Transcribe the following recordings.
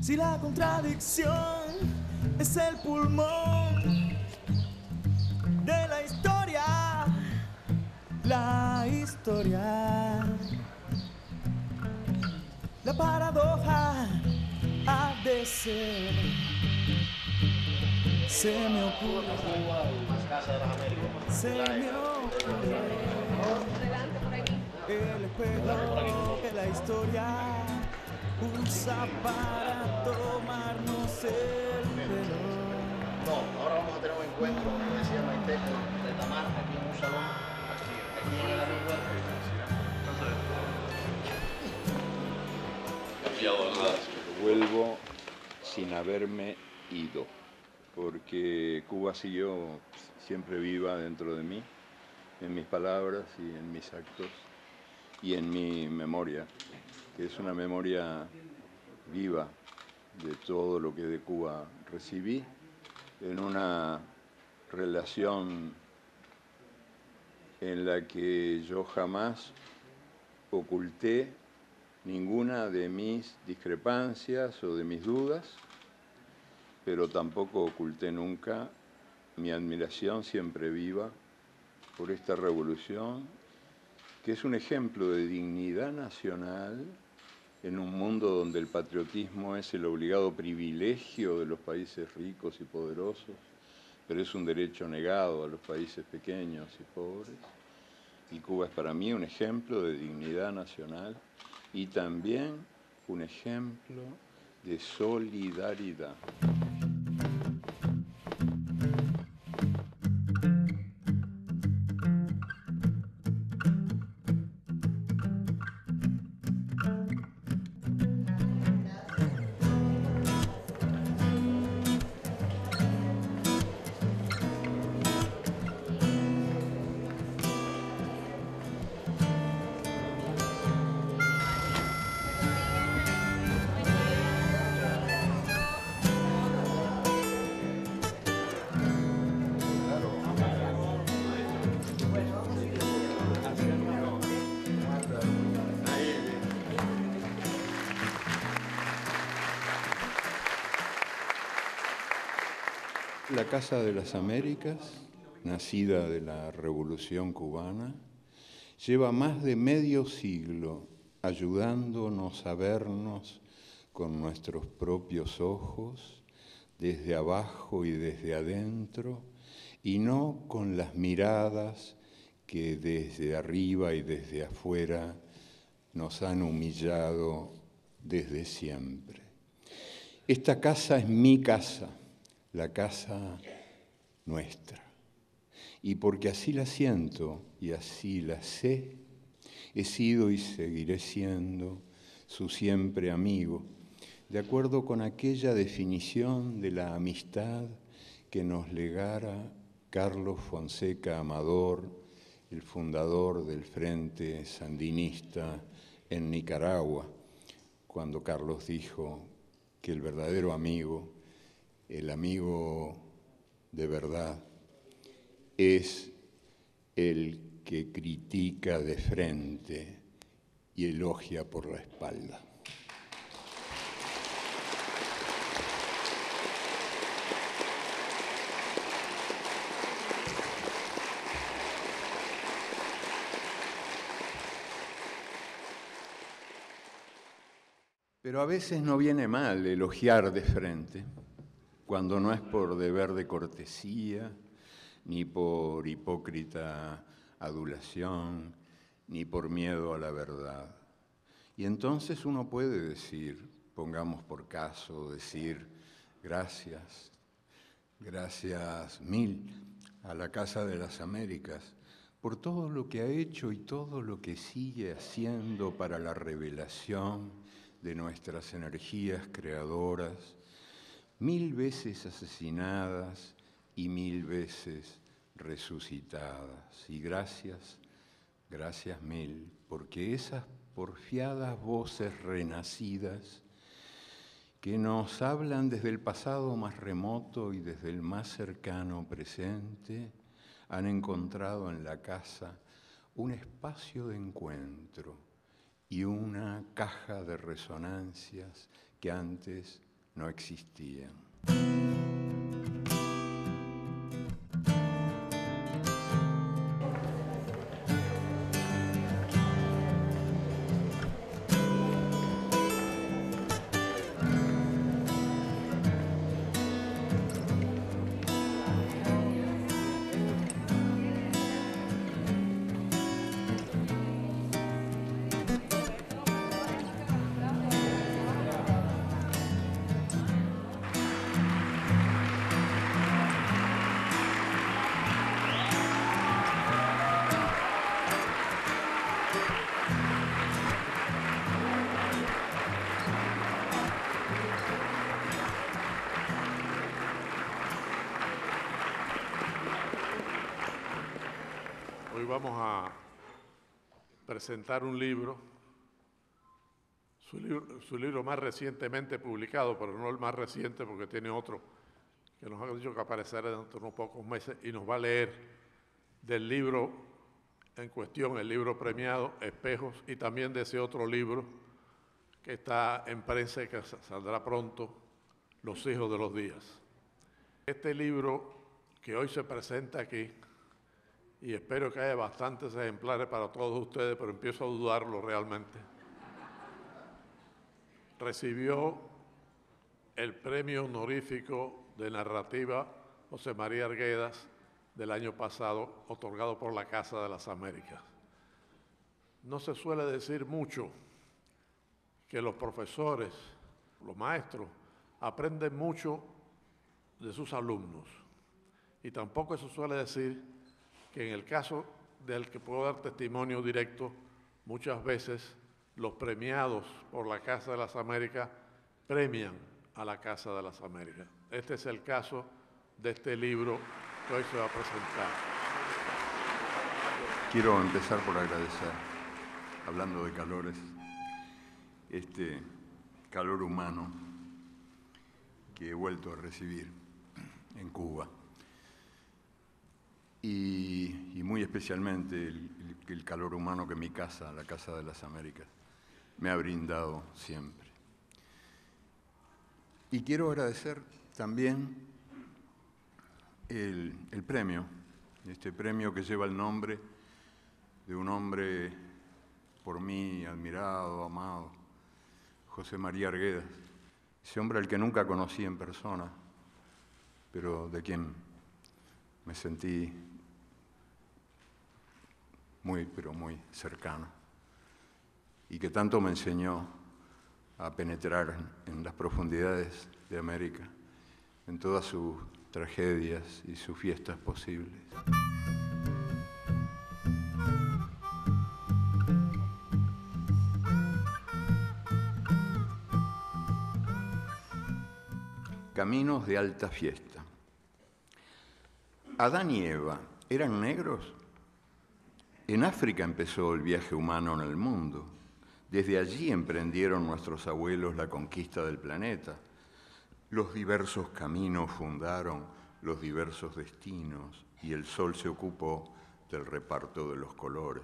Si la contradicción es el pulmón de la historia, la paradoja ha de ser. Se me ocurre, el espejo que la historia usa para tomarnos el pelo. No, ahora vamos a tener un encuentro, como decía Maite, de Tamar, aquí en un salón, aquí en el Avenida. Vuelvo sin haberme ido, porque Cuba siguió siempre viva dentro de mí, en mis palabras y en mis actos y en mi memoria, que es una memoria viva de todo lo que de Cuba recibí, en una relación en la que yo jamás oculté ninguna de mis discrepancias o de mis dudas, pero tampoco oculté nunca mi admiración siempre viva por esta revolución, que es un ejemplo de dignidad nacional en un mundo donde el patriotismo es el obligado privilegio de los países ricos y poderosos, pero es un derecho negado a los países pequeños y pobres. Y Cuba es para mí un ejemplo de dignidad nacional y también un ejemplo de solidaridad. La Casa de las Américas, nacida de la Revolución Cubana, lleva más de medio siglo ayudándonos a vernos con nuestros propios ojos, desde abajo y desde adentro, y no con las miradas que desde arriba y desde afuera nos han humillado desde siempre. Esta casa es mi casa, la casa nuestra. Y porque así la siento y así la sé, he sido y seguiré siendo su siempre amigo, de acuerdo con aquella definición de la amistad que nos legara Carlos Fonseca Amador, el fundador del Frente Sandinista en Nicaragua, cuando Carlos dijo que el verdadero amigo, el amigo de verdad, es el que critica de frente y elogia por la espalda. Pero a veces no viene mal elogiar de frente, cuando no es por deber de cortesía, ni por hipócrita adulación, ni por miedo a la verdad. Y entonces uno puede decir, pongamos por caso, decir gracias, gracias mil a la Casa de las Américas por todo lo que ha hecho y todo lo que sigue haciendo para la revelación de nuestras energías creadoras, 1000 veces asesinadas y 1000 veces resucitadas. Y gracias, gracias mil, porque esas porfiadas voces renacidas que nos hablan desde el pasado más remoto y desde el más cercano presente, han encontrado en la casa un espacio de encuentro y una caja de resonancias que antes no existían. Hoy vamos a presentar un libro, su libro más recientemente publicado, pero no el más reciente porque tiene otro que nos ha dicho que aparecerá dentro de unos pocos meses y nos va a leer del libro en cuestión, el libro premiado Espejos, y también de ese otro libro que está en prensa y que saldrá pronto, Los hijos de los días. Este libro que hoy se presenta aquí, y espero que haya bastantes ejemplares para todos ustedes, pero empiezo a dudarlo realmente, recibió el premio honorífico de narrativa José María Arguedas del año pasado, otorgado por la Casa de las Américas. No se suele decir mucho que los profesores, los maestros, aprenden mucho de sus alumnos, y tampoco se suele decir que en el caso del que puedo dar testimonio directo, muchas veces los premiados por la Casa de las Américas premian a la Casa de las Américas. Este es el caso de este libro que hoy se va a presentar. Quiero empezar por agradecer, hablando de calores, este calor humano que he vuelto a recibir en Cuba. Y muy especialmente el calor humano que mi casa, la Casa de las Américas, me ha brindado siempre. Y quiero agradecer también el premio, este premio que lleva el nombre de un hombre por mí admirado, amado, José María Arguedas, ese hombre al que nunca conocí en persona, pero de quien me sentí pero muy cercano, y que tanto me enseñó a penetrar en las profundidades de América, en todas sus tragedias y sus fiestas posibles. Caminos de alta fiesta. ¿Adán y Eva eran negros? En África empezó el viaje humano en el mundo. Desde allí emprendieron nuestros abuelos la conquista del planeta. Los diversos caminos fundaron los diversos destinos y el sol se ocupó del reparto de los colores.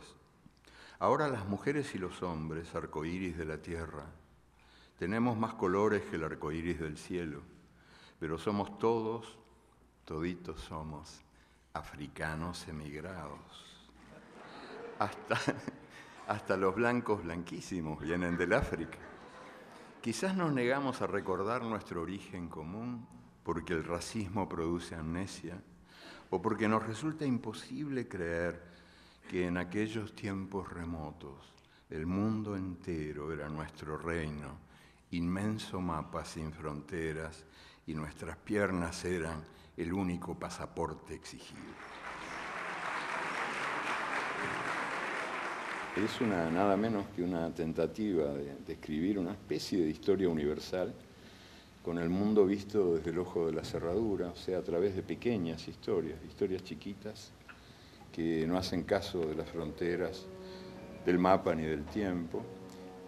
Ahora las mujeres y los hombres, arcoíris de la tierra, tenemos más colores que el arcoíris del cielo, pero somos toditos somos africanos emigrados. Hasta los blancos blanquísimos vienen del África. Quizás nos negamos a recordar nuestro origen común porque el racismo produce amnesia o porque nos resulta imposible creer que en aquellos tiempos remotos el mundo entero era nuestro reino, inmenso mapa sin fronteras, y nuestras piernas eran el único pasaporte exigido. Es nada menos que una tentativa de escribir una especie de historia universal con el mundo visto desde el ojo de la cerradura, o sea, a través de pequeñas historias chiquitas que no hacen caso de las fronteras, del mapa ni del tiempo,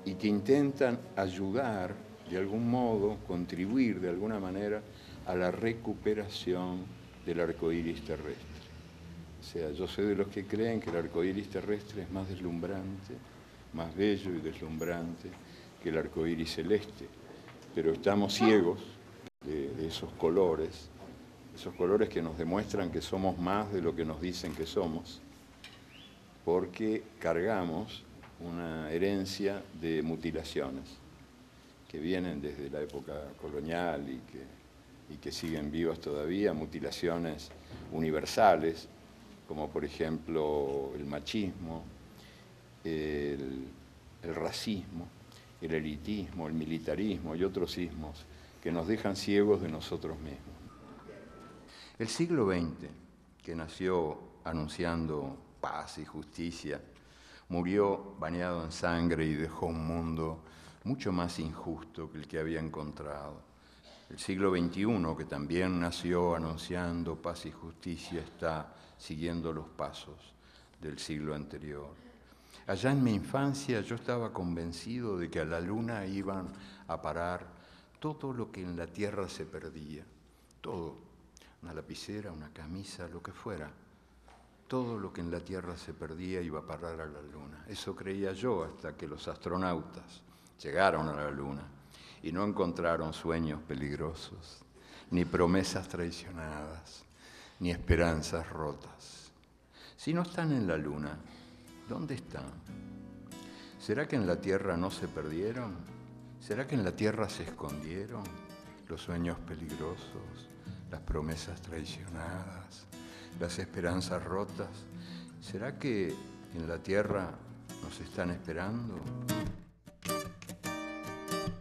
y que intentan ayudar de algún modo, contribuir de alguna manera a la recuperación del arcoíris terrestre. O sea, yo soy de los que creen que el arcoíris terrestre es más deslumbrante, más bello y deslumbrante que el arcoíris celeste, pero estamos ciegos de esos colores que nos demuestran que somos más de lo que nos dicen que somos, porque cargamos una herencia de mutilaciones que vienen desde la época colonial y que siguen vivas todavía, mutilaciones universales, como por ejemplo el machismo, el racismo, el elitismo, el militarismo y otros ismos que nos dejan ciegos de nosotros mismos. El siglo XX, que nació anunciando paz y justicia, murió bañado en sangre y dejó un mundo mucho más injusto que el que había encontrado. El siglo XXI, que también nació anunciando paz y justicia, está siguiendo los pasos del siglo anterior. Allá en mi infancia yo estaba convencido de que a la luna iban a parar todo lo que en la tierra se perdía, todo, una lapicera, una camisa, lo que fuera. Todo lo que en la Tierra se perdía iba a parar a la Luna. Eso creía yo hasta que los astronautas llegaron a la Luna y no encontraron sueños peligrosos, ni promesas traicionadas, ni esperanzas rotas. Si no están en la Luna, ¿dónde están? ¿Será que en la Tierra no se perdieron? ¿Será que en la Tierra se escondieron los sueños peligrosos, las promesas traicionadas, las esperanzas rotas? ¿Será que en la Tierra nos están esperando?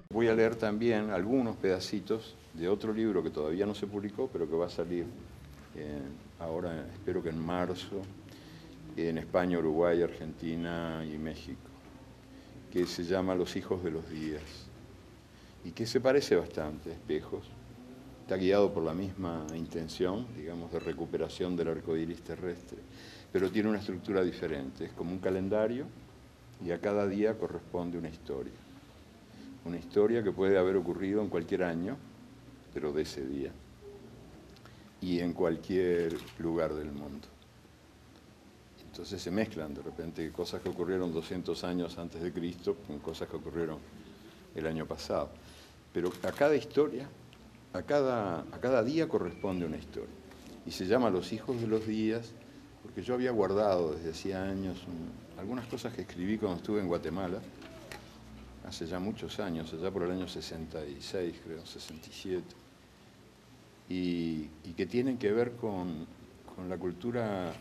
Voy a leer también algunos pedacitos de otro libro que todavía no se publicó, pero que va a salir ahora, espero que en marzo, en España, Uruguay, Argentina y México, que se llama Los hijos de los días, y que se parece bastante a Espejos. Está guiado por la misma intención, digamos, de recuperación del arco iris terrestre, pero tiene una estructura diferente. Es como un calendario y a cada día corresponde una historia. Una historia que puede haber ocurrido en cualquier año, pero de ese día, y en cualquier lugar del mundo. Entonces se mezclan de repente cosas que ocurrieron 200 años antes de Cristo con cosas que ocurrieron el año pasado. Pero a cada historia, a cada día corresponde una historia. Y se llama Los hijos de los días, porque yo había guardado desde hacía años algunas cosas que escribí cuando estuve en Guatemala, hace ya muchos años, allá por el año 66, creo, 67, y que tienen que ver con la cultura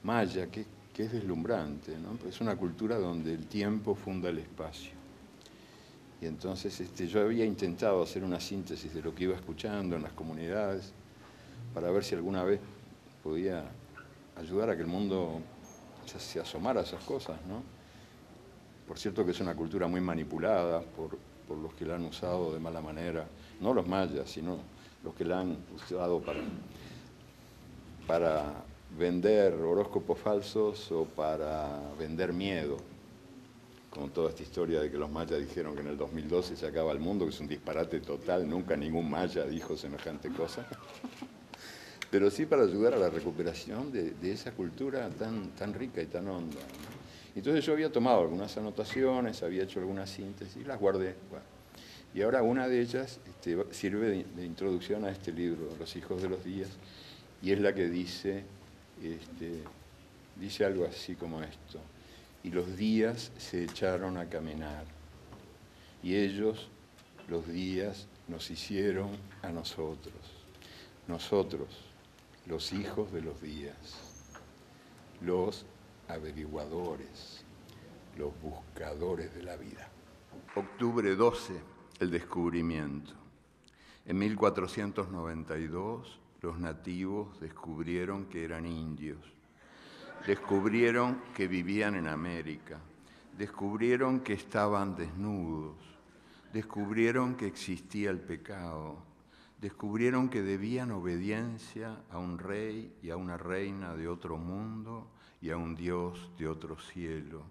maya, que es deslumbrante, ¿no? Es una cultura donde el tiempo funda el espacio. Y entonces yo había intentado hacer una síntesis de lo que iba escuchando en las comunidades para ver si alguna vez podía ayudar a que el mundo se asomara a esas cosas, ¿no? Por cierto que es una cultura muy manipulada por los que la han usado de mala manera, no los mayas, sino los que la han usado para vender horóscopos falsos o para vender miedo, con toda esta historia de que los mayas dijeron que en el 2012 se acaba el mundo, que es un disparate total, nunca ningún maya dijo semejante cosa, pero sí para ayudar a la recuperación de esa cultura tan rica y tan honda, ¿no? Entonces yo había tomado algunas anotaciones, había hecho algunas síntesis y las guardé. Bueno, y ahora una de ellas sirve de introducción a este libro, Los hijos de los días, y es la que dice algo así como esto: y los días se echaron a caminar, y ellos, los días, nos hicieron a nosotros, los hijos de los días, los averiguadores, los buscadores de la vida. Octubre 12, el descubrimiento. En 1492, los nativos descubrieron que eran indios. Descubrieron que vivían en América, descubrieron que estaban desnudos, descubrieron que existía el pecado, descubrieron que debían obediencia a un rey y a una reina de otro mundo y a un Dios de otro cielo,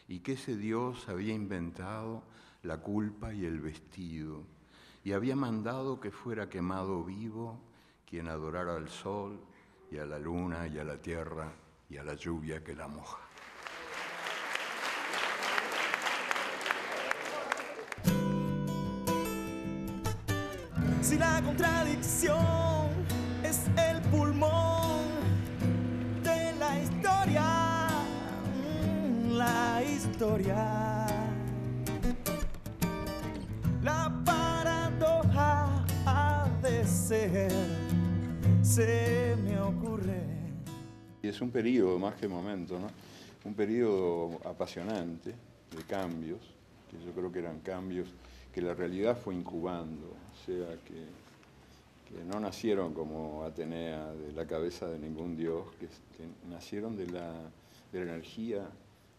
y que ese Dios había inventado la culpa y el vestido, y había mandado que fuera quemado vivo quien adorara al sol y a la luna y a la tierra y a la lluvia que la moja. Si la contradicción es el pulmón de la historia, la historia. La paradoja ha de ser, se me ocurre. Y es un periodo, más que momento, ¿no? Un periodo apasionante de cambios, que yo creo que eran cambios que la realidad fue incubando, o sea, que no nacieron como Atenea de la cabeza de ningún dios, que nacieron de la energía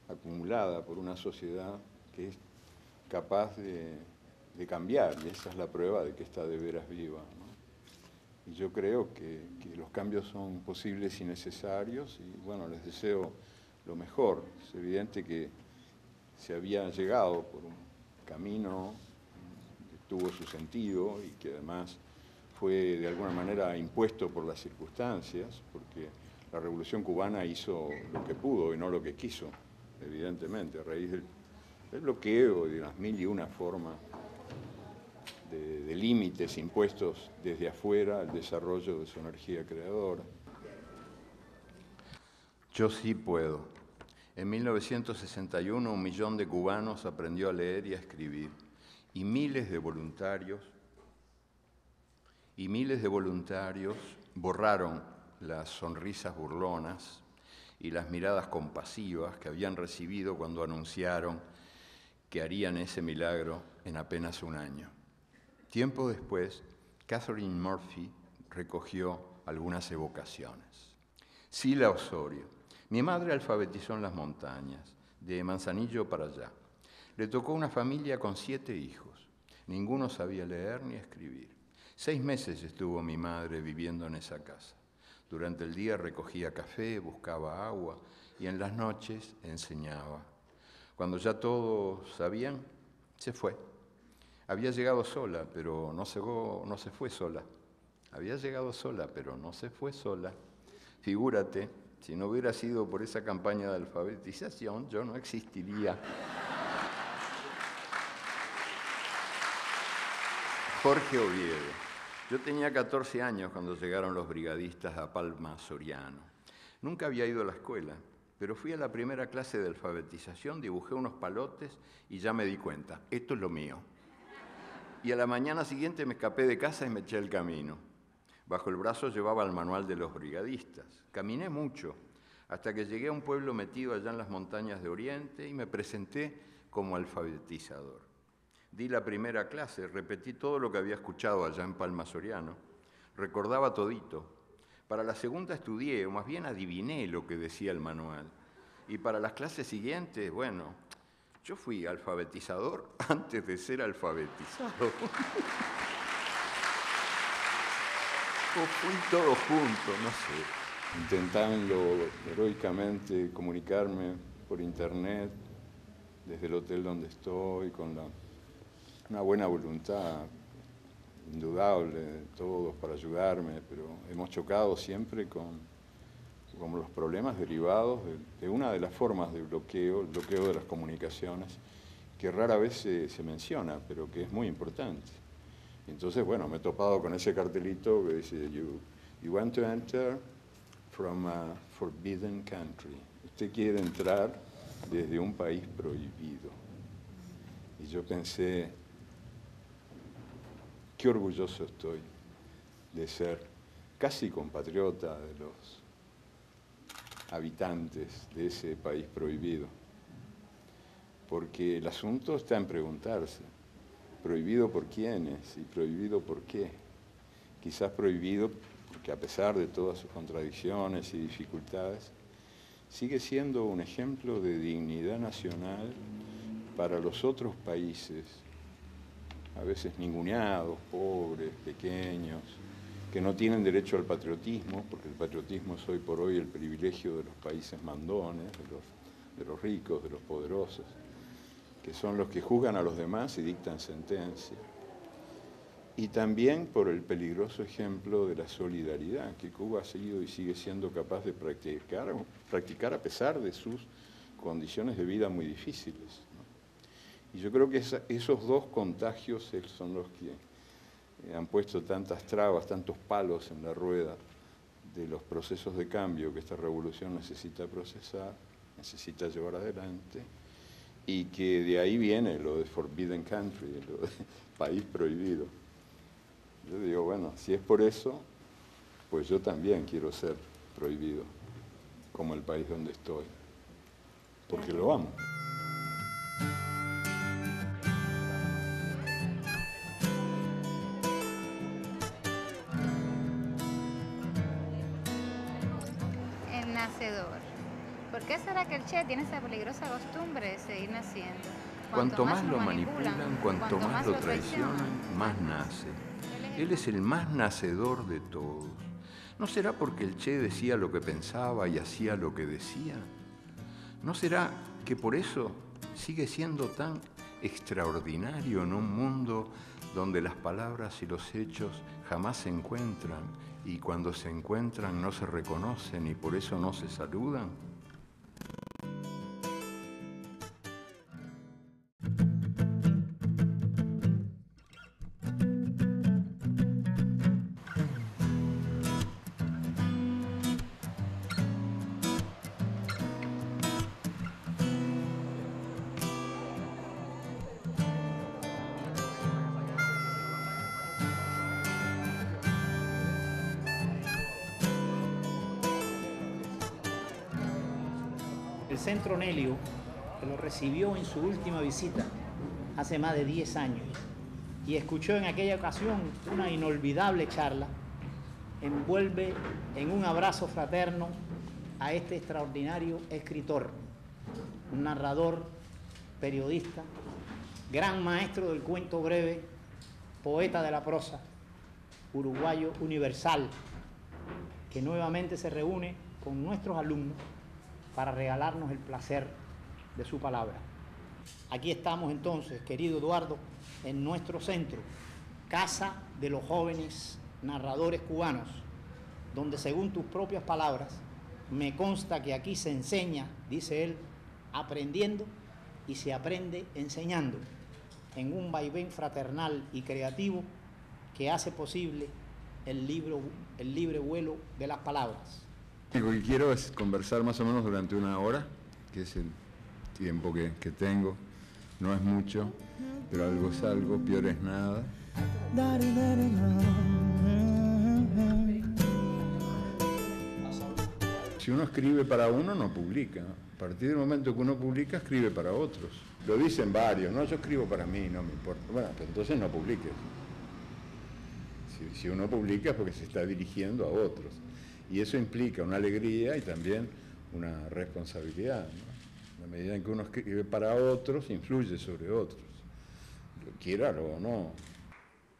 acumulada por una sociedad que es capaz de cambiar, y esa es la prueba de que está de veras viva, ¿no? Y yo creo que los cambios son posibles y necesarios, y bueno, les deseo lo mejor. Es evidente que se había llegado por un camino que tuvo su sentido y que además fue de alguna manera impuesto por las circunstancias, porque la Revolución Cubana hizo lo que pudo y no lo que quiso, evidentemente, a raíz del bloqueo y de las mil y una formas de límites impuestos desde afuera al desarrollo de su energía creadora. Yo sí puedo. En 1961 1 millón de cubanos aprendió a leer y a escribir, y miles de voluntarios borraron las sonrisas burlonas y las miradas compasivas que habían recibido cuando anunciaron que harían ese milagro en apenas un año. Tiempo después, Catherine Murphy recogió algunas evocaciones. Sila Osorio. Mi madre alfabetizó en las montañas, de Manzanillo para allá. Le tocó una familia con 7 hijos. Ninguno sabía leer ni escribir. 6 meses estuvo mi madre viviendo en esa casa. Durante el día recogía café, buscaba agua y en las noches enseñaba. Cuando ya todos sabían, se fue. Había llegado sola, pero no se fue sola. Había llegado sola, pero no se fue sola. Figúrate, si no hubiera sido por esa campaña de alfabetización, yo no existiría. Jorge Oviedo. Yo tenía 14 años cuando llegaron los brigadistas a Palma Soriano. Nunca había ido a la escuela, pero fui a la primera clase de alfabetización, dibujé unos palotes y ya me di cuenta, esto es lo mío. Y a la mañana siguiente me escapé de casa y me eché el camino. Bajo el brazo llevaba el manual de los brigadistas. Caminé mucho, hasta que llegué a un pueblo metido allá en las montañas de Oriente y me presenté como alfabetizador. Di la primera clase, repetí todo lo que había escuchado allá en Palma Soriano. Recordaba todito. Para la segunda estudié, o más bien adiviné lo que decía el manual. Y para las clases siguientes, bueno, yo fui alfabetizador antes de ser alfabetizado. O fui todo junto, no sé. Intentando heroicamente comunicarme por internet, desde el hotel donde estoy, con una buena voluntad indudable de todos para ayudarme, pero hemos chocado siempre con los problemas derivados de una de las formas de bloqueo, el bloqueo de las comunicaciones, que rara vez se menciona, pero que es muy importante. Entonces, bueno, me he topado con ese cartelito que dice, you want to enter from a forbidden country. Usted quiere entrar desde un país prohibido. Y yo pensé, qué orgulloso estoy de ser casi compatriota de los habitantes de ese país prohibido. Porque el asunto está en preguntarse, ¿prohibido por quiénes y prohibido por qué? Quizás prohibido porque a pesar de todas sus contradicciones y dificultades, sigue siendo un ejemplo de dignidad nacional para los otros países, a veces ninguneados, pobres, pequeños, que no tienen derecho al patriotismo, porque el patriotismo es hoy por hoy el privilegio de los países mandones, de los ricos, de los poderosos, que son los que juzgan a los demás y dictan sentencia. Y también por el peligroso ejemplo de la solidaridad que Cuba ha seguido y sigue siendo capaz de practicar a pesar de sus condiciones de vida muy difíciles, ¿no? Y yo creo que esos dos contagios son los que han puesto tantas trabas, tantos palos en la rueda de los procesos de cambio que esta revolución necesita procesar, necesita llevar adelante, y que de ahí viene lo de Forbidden Country, lo de país prohibido. Yo digo, bueno, si es por eso, pues yo también quiero ser prohibido, como el país donde estoy, porque lo amo. El nacedor. ¿Por qué será que el Che tiene esa peligrosa costumbre de seguir naciendo? Cuanto más lo manipulan, cuanto más lo traicionan, más nace. Él es el más nacedor de todos. ¿No será porque el Che decía lo que pensaba y hacía lo que decía? ¿No será que por eso sigue siendo tan extraordinario en un mundo donde las palabras y los hechos jamás se encuentran, y cuando se encuentran no se reconocen y por eso no se saludan? El Centro Nelio, que lo recibió en su última visita hace más de 10 años y escuchó en aquella ocasión una inolvidable charla, envuelve en un abrazo fraterno a este extraordinario escritor, un narrador, periodista, gran maestro del cuento breve, poeta de la prosa, uruguayo universal, que nuevamente se reúne con nuestros alumnos para regalarnos el placer de su palabra. Aquí estamos entonces, querido Eduardo, en nuestro centro, Casa de los Jóvenes Narradores Cubanos, donde según tus propias palabras, me consta que aquí se enseña, dice él, aprendiendo y se aprende enseñando, en un vaivén fraternal y creativo que hace posible el libre vuelo de las palabras. Lo que quiero es conversar más o menos durante una hora, que es el tiempo que tengo. No es mucho, pero algo es algo, peor es nada. Si uno escribe para uno, no publica. A partir del momento que uno publica, escribe para otros. Lo dicen varios, no, yo escribo para mí, no me importa. Bueno, pues entonces no publiques. Si uno publica es porque se está dirigiendo a otros. Y eso implica una alegría y también una responsabilidad, ¿no? En la medida en que uno escribe para otros, influye sobre otros, quiéralo o no.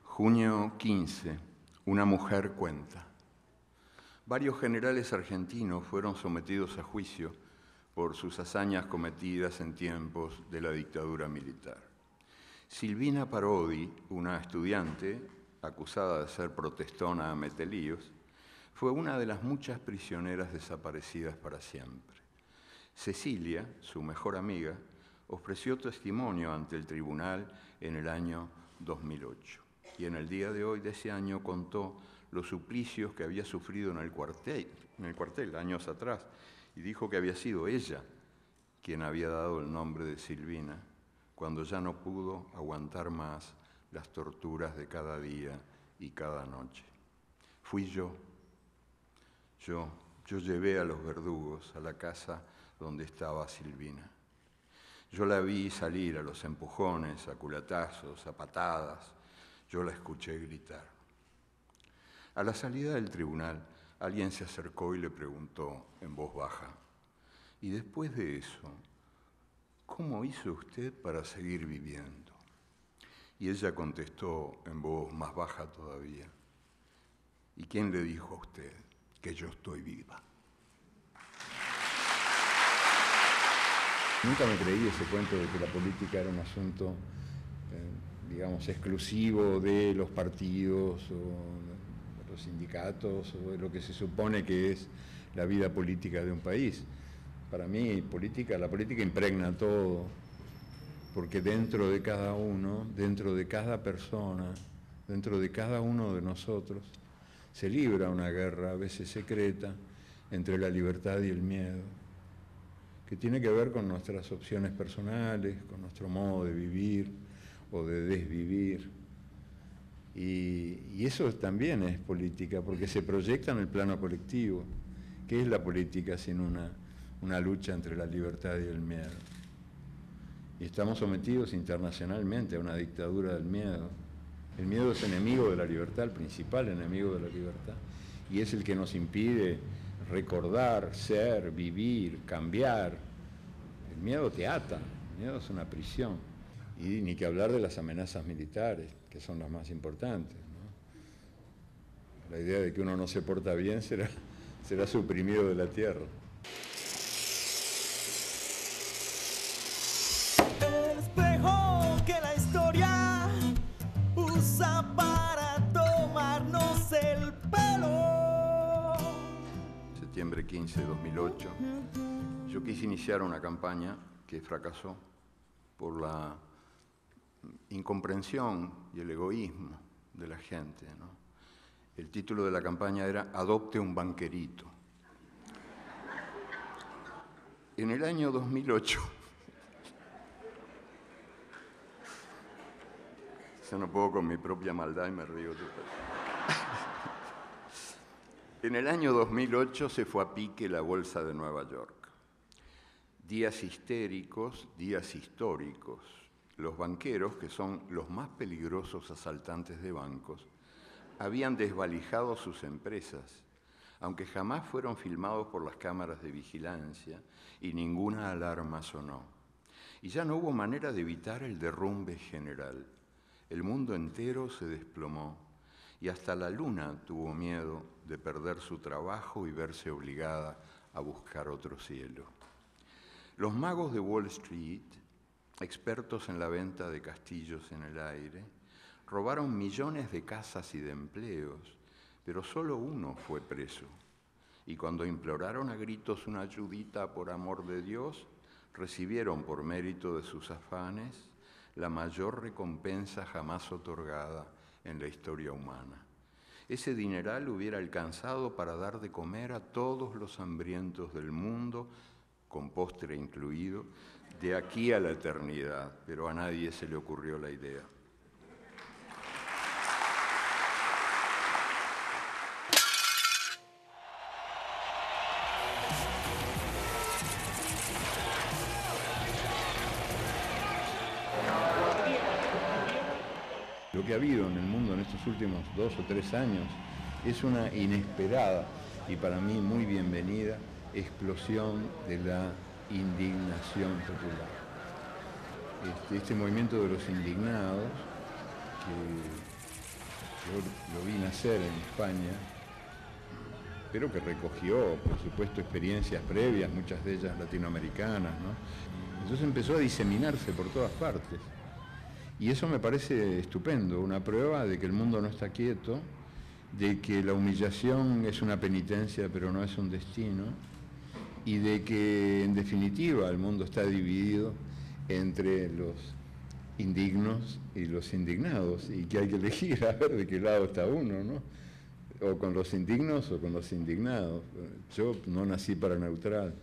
Junio 15, una mujer cuenta. Varios generales argentinos fueron sometidos a juicio por sus hazañas cometidas en tiempos de la dictadura militar. Silvina Parodi, una estudiante acusada de ser protestona a metelíos, fue una de las muchas prisioneras desaparecidas para siempre. Cecilia, su mejor amiga, ofreció testimonio ante el tribunal en el año 2008 y en el día de hoy de ese año contó los suplicios que había sufrido en el cuartel años atrás, y dijo que había sido ella quien había dado el nombre de Silvina cuando ya no pudo aguantar más las torturas de cada día y cada noche. Fui yo. Yo llevé a los verdugos a la casa donde estaba Silvina. Yo la vi salir a los empujones, a culatazos, a patadas. Yo la escuché gritar. A la salida del tribunal, alguien se acercó y le preguntó en voz baja, ¿y después de eso, cómo hizo usted para seguir viviendo? Y ella contestó en voz más baja todavía, ¿y quién le dijo a usted que yo estoy viva? Nunca me creí ese cuento de que la política era un asunto, digamos, exclusivo de los partidos o de los sindicatos o de lo que se supone que es la vida política de un país. Para mí, la política impregna todo, porque dentro de cada uno, dentro de cada persona, Dentro de cada uno de nosotros se libra una guerra, a veces secreta, entre la libertad y el miedo, que tiene que ver con nuestras opciones personales, con nuestro modo de vivir o de desvivir. Y eso también es política, porque se proyecta en el plano colectivo. ¿Qué es la política sin una lucha entre la libertad y el miedo? Y estamos sometidos internacionalmente a una dictadura del miedo. El miedo es enemigo de la libertad, el principal enemigo de la libertad, y es el que nos impide recordar, ser, vivir, cambiar. El miedo te ata, el miedo es una prisión. Y ni que hablar de las amenazas militares, que son las más importantes, ¿no? La idea de que uno no se porta bien será suprimido de la tierra. El espejo que la historia usa para tomarnos el pelo. Septiembre 15 de 2008, yo quise iniciar una campaña que fracasó por la incomprensión y el egoísmo de la gente, ¿no? El título de la campaña era Adopte un banquerito. En el año 2008, yo no puedo con mi propia maldad y me río. En el año 2008 se fue a pique la bolsa de Nueva York. Días histéricos, días históricos. Los banqueros, que son los más peligrosos asaltantes de bancos, habían desvalijado sus empresas, aunque jamás fueron filmados por las cámaras de vigilancia y ninguna alarma sonó. Y ya no hubo manera de evitar el derrumbe general. El mundo entero se desplomó y hasta la luna tuvo miedo de perder su trabajo y verse obligada a buscar otro cielo. Los magos de Wall Street, expertos en la venta de castillos en el aire, robaron millones de casas y de empleos, pero solo uno fue preso. Y cuando imploraron a gritos una ayudita por amor de Dios, recibieron por mérito de sus afanes la mayor recompensa jamás otorgada en la historia humana. Ese dineral hubiera alcanzado para dar de comer a todos los hambrientos del mundo, con postre incluido, de aquí a la eternidad, pero a nadie se le ocurrió la idea. Lo que ha habido en el mundo en estos últimos 2 o 3 años es una inesperada y para mí muy bienvenida explosión de la indignación popular. Este movimiento de los indignados, que yo lo vi nacer en España, pero que recogió, por supuesto, experiencias previas, muchas de ellas latinoamericanas, ¿no? Entonces empezó a diseminarse por todas partes. Y eso me parece estupendo, una prueba de que el mundo no está quieto, de que la humillación es una penitencia pero no es un destino, y de que en definitiva el mundo está dividido entre los indignos y los indignados, y que hay que elegir a ver de qué lado está uno, ¿no? O con los indignos o con los indignados. Yo no nací para neutral.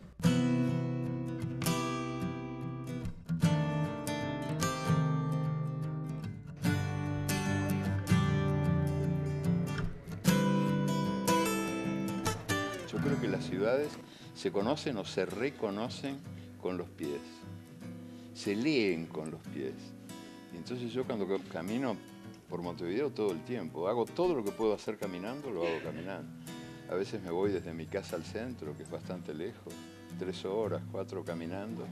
Yo creo que las ciudades se conocen o se reconocen con los pies, se leen con los pies. Y entonces yo cuando camino por Montevideo todo el tiempo, hago todo lo que puedo hacer caminando, lo hago caminando. A veces me voy desde mi casa al centro, que es bastante lejos, 3 horas, 4 caminando,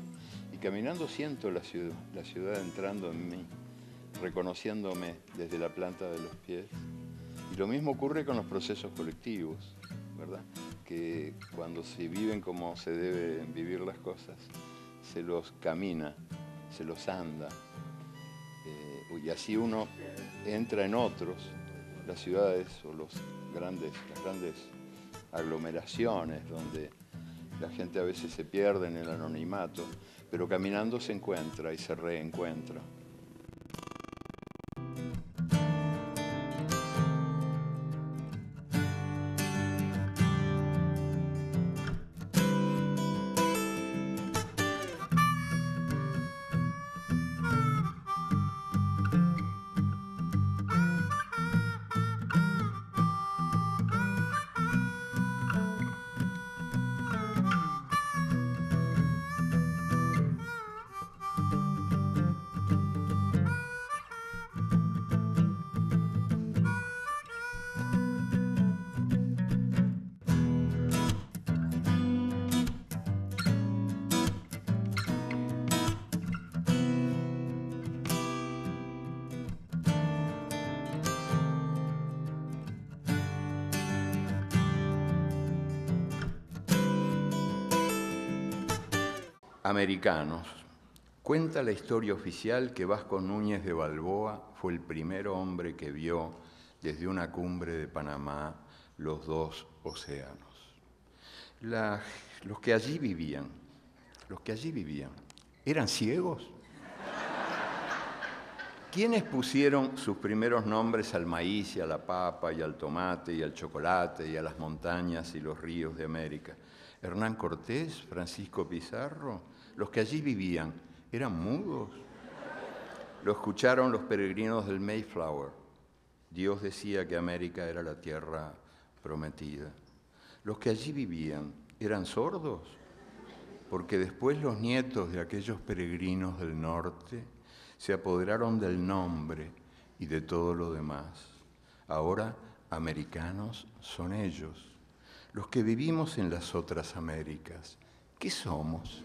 y caminando siento la ciudad entrando en mí, reconociéndome desde la planta de los pies. Y lo mismo ocurre con los procesos colectivos, ¿verdad? Que cuando se viven como se deben vivir las cosas, se los camina, se los anda, y así uno entra en otros, las ciudades o las grandes aglomeraciones donde la gente a veces se pierde en el anonimato, pero caminando se encuentra y se reencuentra. Americanos. Cuenta la historia oficial que Vasco Núñez de Balboa fue el primer hombre que vio desde una cumbre de Panamá los dos océanos. Los que allí vivían, ¿eran ciegos? ¿Quiénes pusieron sus primeros nombres al maíz y a la papa y al tomate y al chocolate y a las montañas y los ríos de América? ¿Hernán Cortés? ¿Francisco Pizarro? Los que allí vivían, ¿eran mudos? Lo escucharon los peregrinos del Mayflower. Dios decía que América era la tierra prometida. Los que allí vivían, ¿eran sordos? Porque después los nietos de aquellos peregrinos del norte se apoderaron del nombre y de todo lo demás. Ahora, americanos son ellos, los que vivimos en las otras Américas. ¿Qué somos?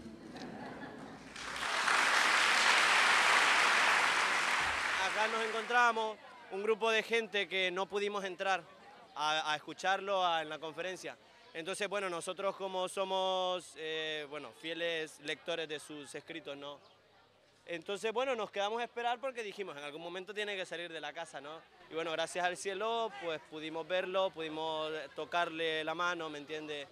Acá nos encontramos un grupo de gente que no pudimos entrar a escucharlo en la conferencia. Entonces, bueno, nosotros como somos fieles lectores de sus escritos, ¿no? Entonces, bueno, nos quedamos a esperar porque dijimos, en algún momento tiene que salir de la casa, ¿no? Y bueno, gracias al cielo, pues pudimos verlo, pudimos tocarle la mano, ¿me entiende?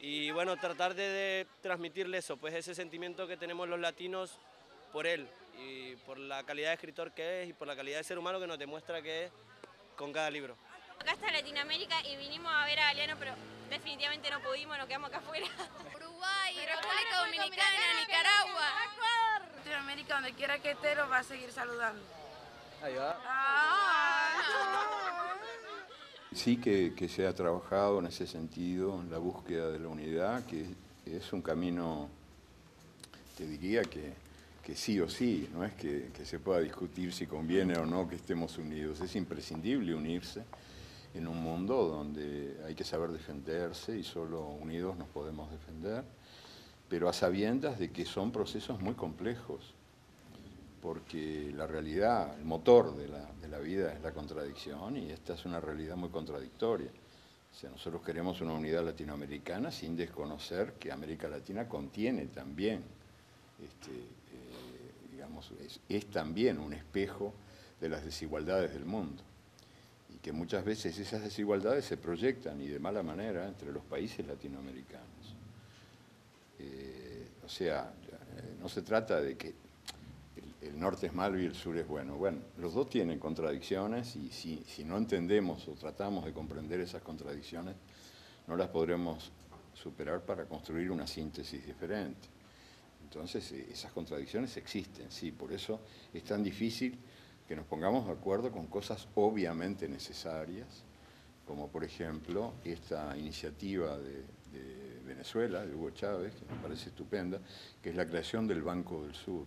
Y bueno, tratar de transmitirle eso, pues ese sentimiento que tenemos los latinos por él y por la calidad de escritor que es y por la calidad de ser humano que nos demuestra que es con cada libro. Acá está Latinoamérica y vinimos a ver a Galeano, pero definitivamente no pudimos, nos quedamos acá afuera. Uruguay, República Dominicana, Nicaragua, Latinoamérica, donde quiera que esté, lo va a seguir saludando. Ahí va. Sí que se ha trabajado en ese sentido, en la búsqueda de la unidad, que es un camino, te diría que sí o sí, no es que se pueda discutir si conviene o no que estemos unidos, es imprescindible unirse en un mundo donde hay que saber defenderse y solo unidos nos podemos defender, pero a sabiendas de que son procesos muy complejos, porque la realidad, el motor de la vida es la contradicción y esta es una realidad muy contradictoria. O sea, nosotros queremos una unidad latinoamericana sin desconocer que América Latina contiene también, es también un espejo de las desigualdades del mundo. Y que muchas veces esas desigualdades se proyectan, y de mala manera, entre los países latinoamericanos. O sea, no se trata de que el norte es malo y el sur es bueno. Bueno, los dos tienen contradicciones y si no entendemos o tratamos de comprender esas contradicciones, no las podremos superar para construir una síntesis diferente. Entonces, esas contradicciones existen, sí, por eso es tan difícil que nos pongamos de acuerdo con cosas obviamente necesarias, como por ejemplo esta iniciativa de Venezuela, de Hugo Chávez, que me parece estupenda, que es la creación del Banco del Sur.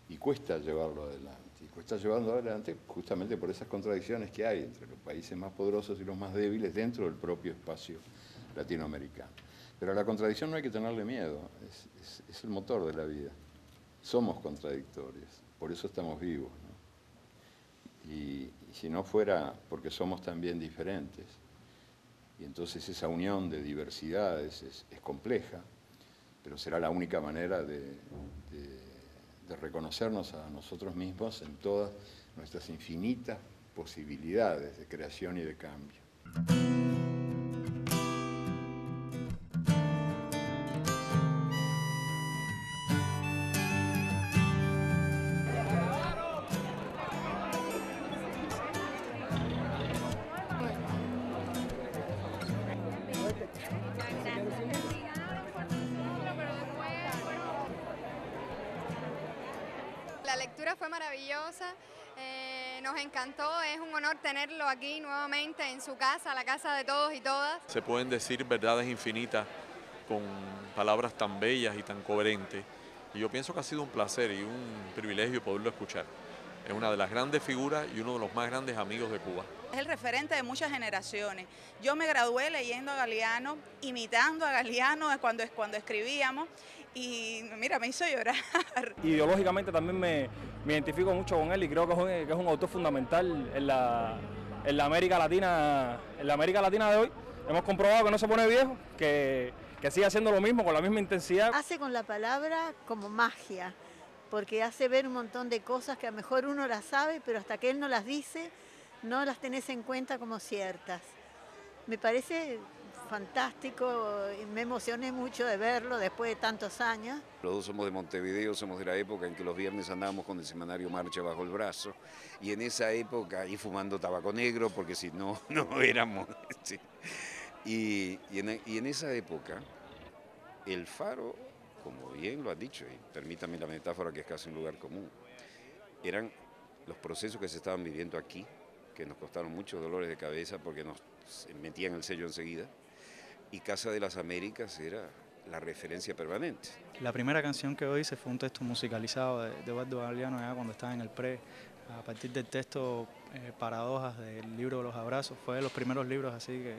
Y cuesta llevarlo adelante, y cuesta llevarlo adelante justamente por esas contradicciones que hay entre los países más poderosos y los más débiles dentro del propio espacio latinoamericano. Pero a la contradicción no hay que tenerle miedo, es el motor de la vida. Somos contradictorios, por eso estamos vivos, ¿no? Y si no fuera porque somos también diferentes, y entonces esa unión de diversidades es compleja, pero será la única manera de reconocernos a nosotros mismos en todas nuestras infinitas posibilidades de creación y de cambio. La lectura fue maravillosa, nos encantó, es un honor tenerlo aquí nuevamente en su casa, la casa de todos y todas. Se pueden decir verdades infinitas con palabras tan bellas y tan coherentes, y yo pienso que ha sido un placer y un privilegio poderlo escuchar. Es una de las grandes figuras y uno de los más grandes amigos de Cuba. Es el referente de muchas generaciones. Yo me gradué leyendo a Galeano, imitando a Galeano cuando escribíamos, y mira, me hizo llorar. Ideológicamente también me identifico mucho con él y creo que es un autor fundamental en la América Latina. En la América Latina de hoy hemos comprobado que no se pone viejo, que que siga haciendo lo mismo con la misma intensidad. Hace con la palabra como magia, porque hace ver un montón de cosas que a lo mejor uno las sabe, pero hasta que él no las dice, no las tenés en cuenta como ciertas. Me parece fantástico, me emocioné mucho de verlo después de tantos años. Los dos somos de Montevideo, somos de la época en que los viernes andábamos con el semanario Marcha bajo el brazo, y en esa época, y fumando tabaco negro, porque si no, no éramos... Sí. Y en esa época, el Faro, como bien lo has dicho, y permítame la metáfora que es casi un lugar común, eran los procesos que se estaban viviendo aquí, que nos costaron muchos dolores de cabeza porque nos metían el sello enseguida, y Casa de las Américas era la referencia permanente. La primera canción que hice fue un texto musicalizado de Eduardo Galeano, ya cuando estaba en el PRE, a partir del texto Paradojas del libro de los abrazos. Fue de los primeros libros así que,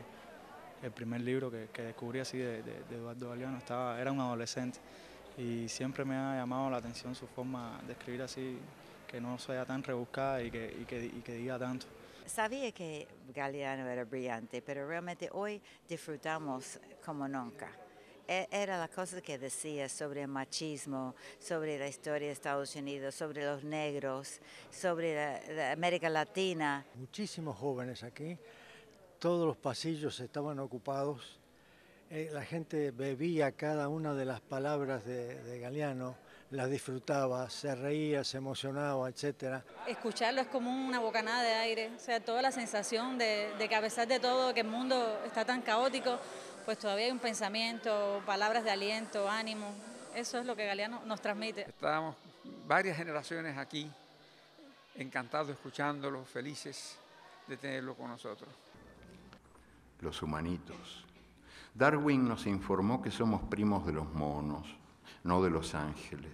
el primer libro que descubrí así de Eduardo Galeano. Era un adolescente y siempre me ha llamado la atención su forma de escribir así, que no sea tan rebuscada y que diga tanto. Sabía que Galeano era brillante, pero realmente hoy disfrutamos como nunca. Era la cosa que decía sobre el machismo, sobre la historia de Estados Unidos, sobre los negros, sobre la América Latina. Muchísimos jóvenes aquí, todos los pasillos estaban ocupados, la gente bebía cada una de las palabras de Galeano, las disfrutaba, se reía, se emocionaba, etc. Escucharlo es como una bocanada de aire, o sea, toda la sensación de que a pesar de todo, que el mundo está tan caótico, pues todavía hay un pensamiento, palabras de aliento, ánimo. Eso es lo que Galeano nos transmite. Estábamos varias generaciones aquí, encantados escuchándolo, felices de tenerlo con nosotros. Los humanitos. Darwin nos informó que somos primos de los monos, no de los ángeles.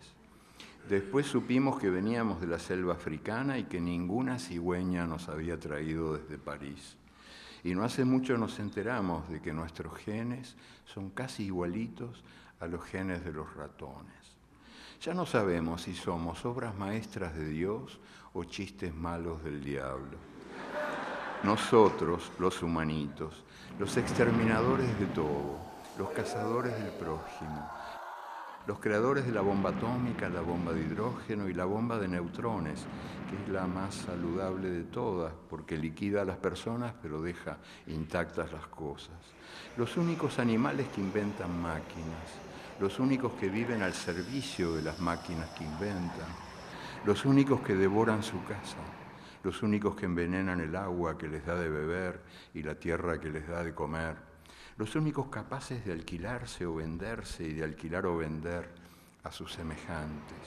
Después supimos que veníamos de la selva africana y que ninguna cigüeña nos había traído desde París. Y no hace mucho nos enteramos de que nuestros genes son casi igualitos a los genes de los ratones. Ya no sabemos si somos obras maestras de Dios o chistes malos del diablo. Nosotros, los humanitos, los exterminadores de todo, los cazadores del prójimo, los creadores de la bomba atómica, la bomba de hidrógeno y la bomba de neutrones, que es la más saludable de todas, porque liquida a las personas pero deja intactas las cosas. Los únicos animales que inventan máquinas, los únicos que viven al servicio de las máquinas que inventan, los únicos que devoran su casa, los únicos que envenenan el agua que les da de beber y la tierra que les da de comer, los únicos capaces de alquilarse o venderse y de alquilar o vender a sus semejantes,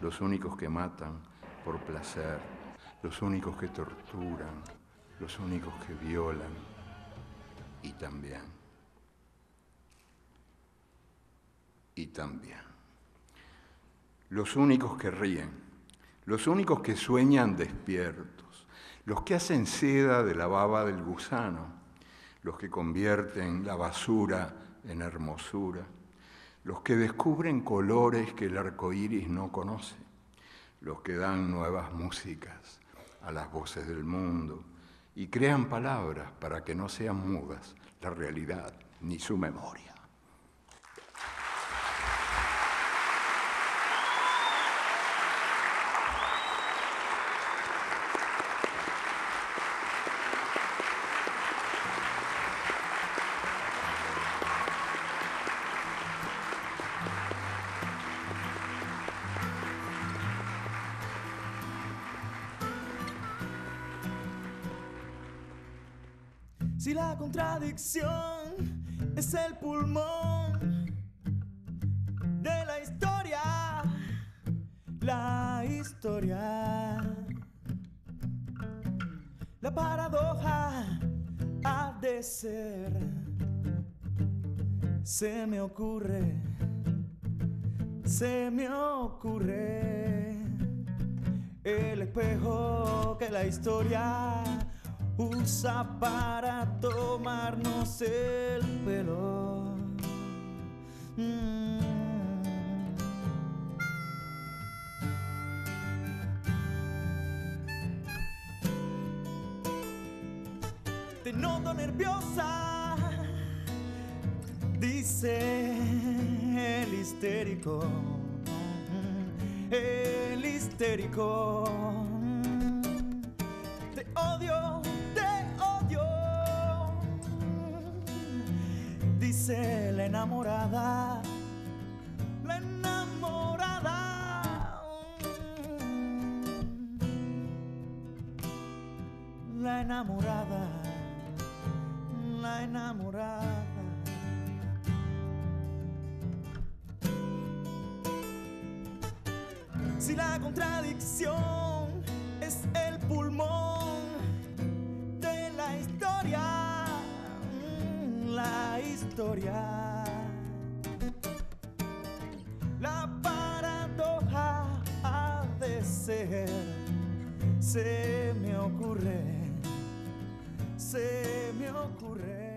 los únicos que matan por placer, los únicos que torturan, los únicos que violan y también, los únicos que ríen, los únicos que sueñan despiertos, los que hacen seda de la baba del gusano, los que convierten la basura en hermosura, los que descubren colores que el arco iris no conoce, los que dan nuevas músicas a las voces del mundo y crean palabras para que no sean mudas la realidad ni su memoria. Si la contradicción es el pulmón de la historia, la paradoja ha de ser. Se me ocurre el espejo que la historia usa para tomarnos el pelo. Te noto nerviosa, dice dice el histérico, el histérico. Te odio, dice la enamorada, la enamorada, la enamorada, la enamorada. Si la contradicción es el pulmón de la historia, la historia, la paradoja ha de ser, se me ocurre, se me ocurre.